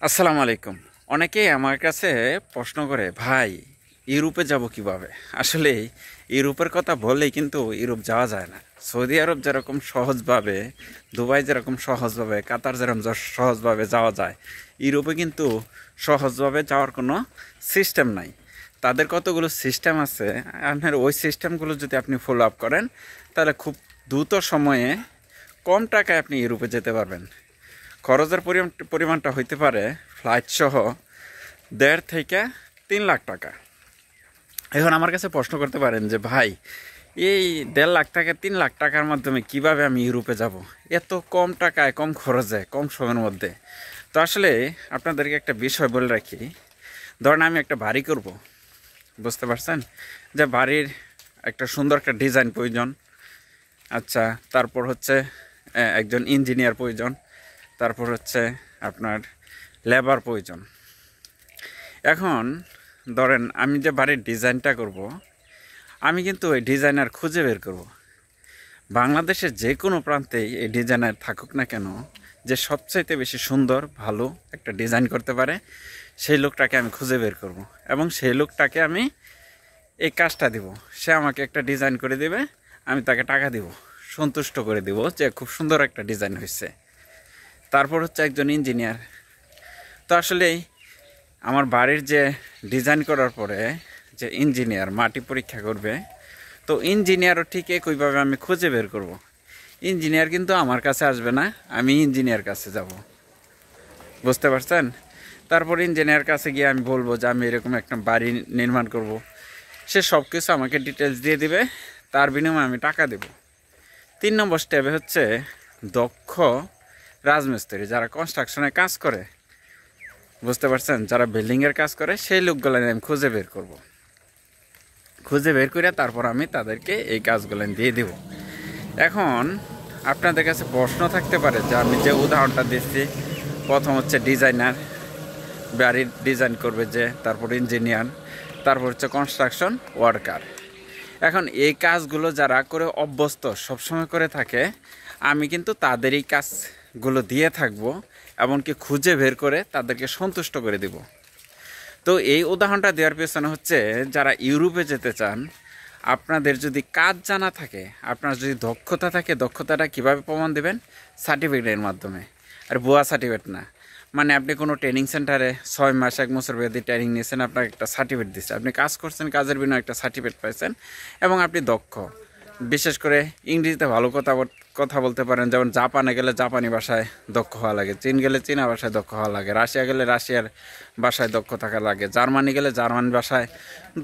আসসালামু আলাইকুম। অনেকেই আমার কাছে প্রশ্ন করে, ভাই ইউরোপে যাব কিভাবে? আসলে ইউরোপের কথা বললেই কিন্তু ইউরোপ যাওয়া যায় না। সৌদি আরব যেরকম সহজভাবে, দুবাই যেরকম সহজভাবে, কাতার যেরকম সহজভাবে যাওয়া যায়, ইউরোপে কিন্তু সহজভাবে যাওয়ার কোনো সিস্টেম নাই। তাদের কতগুলো সিস্টেম আছে, আপনার ওই সিস্টেমগুলো যদি আপনি ফলো আপ করেন তাহলে খুব দ্রুত সময়ে কম টাকায় আপনি ইউরোপে যেতে পারবেন। খরচের পরিমাণটা হইতে পারে ফ্লাইট সহ 1.5 থেকে 3 লাখ টাকা। এখন আমার কাছে প্রশ্ন করতে পারেন যে ভাই, এই 1.5 লাখ থেকে 3 লাখ টাকার মাধ্যমে কিভাবে আমি ইউরোপে যাব এত কম টাকায়, কম খরচে, কম সময়ের মধ্যে? তো আসলে আপনাদেরকে একটা বিষয় বলে রাখি। ধরেন আমি একটা বাড়ি করব, বুঝতে পারছেন যে বাড়ির একটা সুন্দর একটা ডিজাইন প্রয়োজন। আচ্ছা, তারপর হচ্ছে একজন ইঞ্জিনিয়ার প্রয়োজন, তারপর হচ্ছে আপনার লেবার প্রয়োজন। এখন ধরেন আমি যে বাড়ির ডিজাইনটা করব, আমি কিন্তু ওই ডিজাইনার খুঁজে বের করব। বাংলাদেশের যে কোনো প্রান্তেই এই ডিজাইনার থাকুক না কেন, যে সবচাইতে বেশি সুন্দর ভালো একটা ডিজাইন করতে পারে, সেই লোকটাকে আমি খুঁজে বের করব এবং সেই লোকটাকে আমি এই কাজটা দিব। সে আমাকে একটা ডিজাইন করে দিবে, আমি তাকে টাকা দিব, সন্তুষ্ট করে দিব যে খুব সুন্দর একটা ডিজাইন হয়েছে। তারপর হচ্ছে একজন ইঞ্জিনিয়ার। তো আসলে আমার বাড়ির যে ডিজাইন করার পরে যে ইঞ্জিনিয়ার মাটি পরীক্ষা করবে, তো ইঞ্জিনিয়ারও ঠিক একইভাবে আমি খুঁজে বের করব। ইঞ্জিনিয়ার কিন্তু আমার কাছে আসবে না, আমি ইঞ্জিনিয়ার কাছে যাব, বুঝতে পারছেন? তারপর ইঞ্জিনিয়ার কাছে গিয়ে আমি বলবো যে আমি এরকম একটা বাড়ি নির্মাণ করব। সে সব কিছু আমাকে ডিটেলস দিয়ে দিবে, তার বিনিময়ে আমি টাকা দেব। 3 নম্বর স্টেপে হচ্ছে দক্ষ রাজমিস্ত্রি, যারা কনস্ট্রাকশনে কাজ করে, বুঝতে পারছেন, যারা বিল্ডিংয়ের কাজ করে, সেই লোকগুলো আমি খুঁজে বের করব। খুঁজে বের করে তারপর আমি তাদেরকে এই কাজগুলো দিয়ে দেব। এখন আপনাদের কাছে প্রশ্ন থাকতে পারে যে আমি যে উদাহরণটা দিচ্ছি, প্রথম হচ্ছে ডিজাইনার, বাড়ির ডিজাইন করবে যে, তারপর ইঞ্জিনিয়ার, তারপর হচ্ছে কনস্ট্রাকশন ওয়ার্কার। এখন এই কাজগুলো যারা করে অভ্যস্ত, সবসময় করে থাকে, আমি কিন্তু তাদের এই কাজগুলো দিয়ে থাকবো, এমনকি খুঁজে বের করে তাদেরকে সন্তুষ্ট করে দিব। তো এই উদাহরণটা দেওয়ার পেছনে হচ্ছে, যারা ইউরোপে যেতে চান, আপনাদের যদি কাজ জানা থাকে, আপনার যদি দক্ষতা থাকে, দক্ষতাটা কিভাবে প্রমাণ দেবেন? সার্টিফিকেটের মাধ্যমে। আর ভুয়া সার্টিফিকেট না, মানে আপনি কোনো ট্রেনিং সেন্টারে 6 মাস 1 বছর ব্যাধি ট্রেনিং নিয়েছেন, আপনাকে একটা সার্টিফিকেট দিচ্ছে, আপনি কাজ করছেন, কাজের বিনিময়ে একটা সার্টিফিকেট পাইছেন এবং আপনি দক্ষ। বিশেষ করে ইংরেজিতে ভালো কথা বলতে পারেন। যেমন জাপানে গেলে জাপানি ভাষায় দক্ষ হওয়া লাগে, চীন গেলে চীনা ভাষায় দক্ষ হওয়া লাগে, রাশিয়া গেলে রাশিয়ার ভাষায় দক্ষ থাকা লাগে, জার্মানি গেলে জার্মান ভাষায়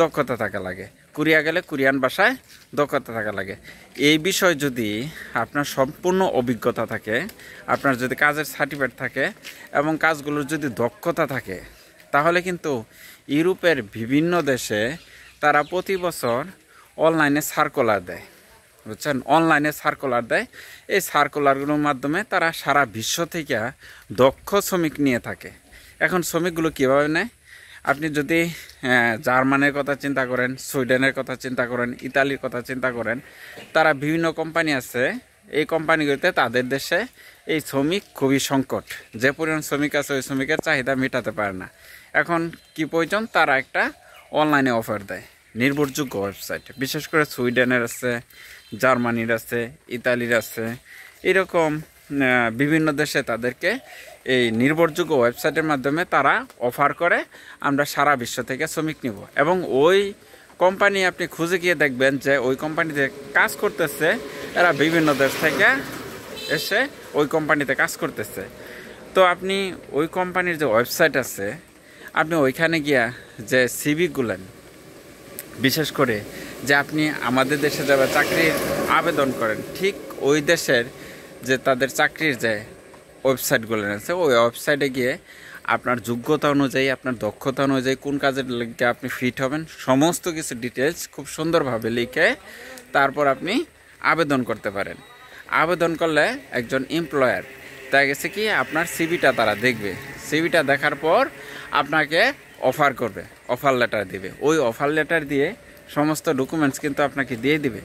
দক্ষতা থাকা লাগে, কোরিয়া গেলে কোরিয়ান ভাষায় দক্ষতা থাকা লাগে। এই বিষয় যদি আপনার সম্পূর্ণ অভিজ্ঞতা থাকে, আপনার যদি কাজের সার্টিফিকেট থাকে এবং কাজগুলোর যদি দক্ষতা থাকে, তাহলে কিন্তু ইউরোপের বিভিন্ন দেশে তারা প্রতি বছর অনলাইনে সার্কুলার দেয়, বুঝছেন? অনলাইনে সার্কুলার দেয়। এই সার্কুলারগুলোর মাধ্যমে তারা সারা বিশ্ব থেকে দক্ষ শ্রমিক নিয়ে থাকে। এখন শ্রমিকগুলো কীভাবে নেয়? আপনি যদি জার্মানের কথা চিন্তা করেন, সুইডেনের কথা চিন্তা করেন, ইতালির কথা চিন্তা করেন, তারা বিভিন্ন কোম্পানি আছে, এই কোম্পানিগুলোতে তাদের দেশে এই শ্রমিক খুবই সংকট। যে পরিমাণ শ্রমিক আছে, ওই শ্রমিকের চাহিদা মেটাতে পারে না। এখন কি প্রয়োজন? তারা একটা অনলাইনে অফার দেয়, নির্ভরযোগ্য ওয়েবসাইট, বিশেষ করে সুইডেনের আছে, জার্মানির আছে, ইতালির আছে, এরকম বিভিন্ন দেশে তাদেরকে এই নির্ভরযোগ্য ওয়েবসাইটের মাধ্যমে তারা অফার করে, আমরা সারা বিশ্ব থেকে শ্রমিক নিব। এবং ওই কোম্পানি আপনি খুঁজে গিয়ে দেখবেন যে ওই কোম্পানিতে কাজ করতেছে, এরা বিভিন্ন দেশ থেকে এসে ওই কোম্পানিতে কাজ করতেছে। তো আপনি ওই কোম্পানির যে ওয়েবসাইট আছে, আপনি ওইখানে গিয়া যে সিভি গুলেন, বিশেষ করে যে আপনি আমাদের দেশে যারা চাকরির আবেদন করেন, ঠিক ওই দেশের যে তাদের চাকরির যে ওয়েবসাইটগুলো আছে, ওই ওয়েবসাইটে গিয়ে আপনার যোগ্যতা অনুযায়ী, আপনার দক্ষতা অনুযায়ী কোন কাজের লিখে আপনি ফিট হবেন, সমস্ত কিছু ডিটেলস খুব সুন্দরভাবে লিখে তারপর আপনি আবেদন করতে পারেন। আবেদন করলে একজন এমপ্লয়ার দেখা গেছে কি আপনার সিভিটা তারা দেখবে, সিভিটা দেখার পর আপনাকে অফার করবে, অফার লেটার দিবে। ওই অফার লেটার দিয়ে সমস্ত ডকুমেন্টস কিন্তু আপনাকে দিয়ে দিবে।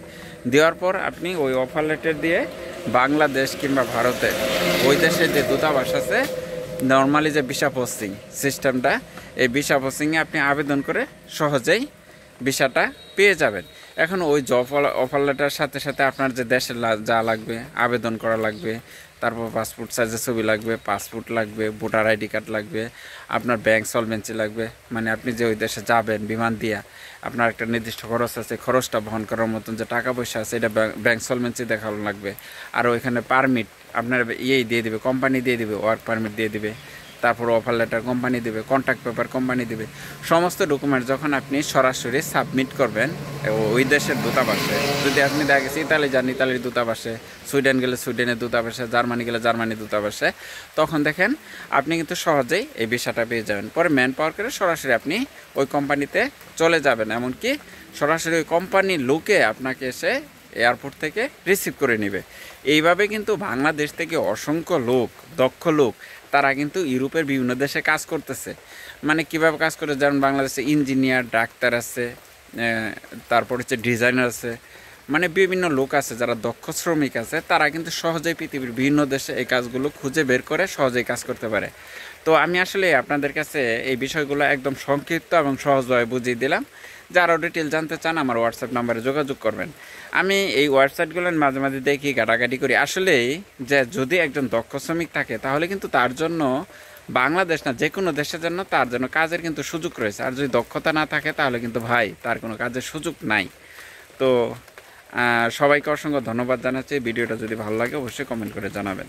দেওয়ার পর আপনি ওই অফার লেটার দিয়ে বাংলাদেশ কিংবা ভারতে ওই দেশের যে দূতাবাস আছে, নর্মালি যে ভিসা পোস্টিং সিস্টেমটা, এই ভিসা পোস্টিংয়ে আপনি আবেদন করে সহজেই ভিসাটা পেয়ে যাবেন। এখন ওই জব অফার লেটার সাথে সাথে আপনার যে দেশে যা লাগবে, আবেদন করা লাগবে, তারপর পাসপোর্ট সাইজের ছবি লাগবে, পাসপোর্ট লাগবে, ভোটার আইডি কার্ড লাগবে, আপনার ব্যাংক সলভেন্সি লাগবে, মানে আপনি যে ওই দেশে যাবেন বিমান দিয়া, আপনার একটা নির্দিষ্ট খরচ আছে, খরচটা বহন করার মতন যে টাকা পয়সা আছে এটা ব্যাংক সলভেন্সি দেখানো লাগবে। আর ওইখানে পারমিট আপনার ইয়েই দিয়ে দিবে, কোম্পানি দিয়ে দিবে, ওয়ার্ক পারমিট দিয়ে দিবে, তারপর অফার লেটার কোম্পানি দেবে, কন্ট্যাক্ট পেপার কোম্পানি দেবে। সমস্ত ডকুমেন্ট যখন আপনি সরাসরি সাবমিট করবেন ওই দেশের দূতাবাসে, যদি আপনি দেখা গেছে ইতালি যান ইতালির দূতাবাসে, সুইডেন গেলে সুইডেনের দূতাবাসে, জার্মানি গেলে জার্মানির দূতাবাসে, তখন দেখেন আপনি কিন্তু সহজেই এই ভিসাটা পেয়ে যাবেন। পরে ম্যান পাওয়ার করে সরাসরি আপনি ওই কোম্পানিতে চলে যাবেন, এমনকি সরাসরি ওই কোম্পানির লোকে আপনাকে এসে এয়ারপোর্ট থেকে রিসিভ করে নেবে। এইভাবে কিন্তু বাংলাদেশ থেকে অসংখ্য লোক, দক্ষ লোক, তারা কিন্তু ইউরোপের বিভিন্ন দেশে কাজ করতেছে। মানে কিভাবে কাজ করে, যেমন বাংলাদেশে ইঞ্জিনিয়ার, ডাক্তার আছে, তারপর হচ্ছে ডিজাইনার আছে, মানে বিভিন্ন লোক আছে যারা দক্ষ শ্রমিক আছে, তারা কিন্তু সহজেই পৃথিবীর বিভিন্ন দেশে এই কাজগুলো খুঁজে বের করে সহজেই কাজ করতে পারে। তো আমি আসলে আপনাদের কাছে এই বিষয়গুলো একদম সংক্ষিপ্ত এবং সহজভাবে বুঝিয়ে দিলাম। যারা ডিটেল জানতে চান আমার হোয়াটসঅ্যাপ নাম্বারে যোগাযোগ করবেন। আমি এই ওয়েবসাইটগুলো মাঝে মাঝে দেখি, ঘাটাঘাটি করি। আসলেই যে যদি একজন দক্ষ শ্রমিক থাকে তাহলে কিন্তু তার জন্য বাংলাদেশ না, যে কোনো দেশের জন্য তার জন্য কাজের কিন্তু সুযোগ রয়েছে। আর যদি দক্ষতা না থাকে তাহলে কিন্তু ভাই তার কোনো কাজের সুযোগ নাই। তো সবাইকে অসংখ্য ধন্যবাদ জানাচ্ছি। ভিডিওটা যদি ভালো লাগে অবশ্যই কমেন্ট করে জানাবেন।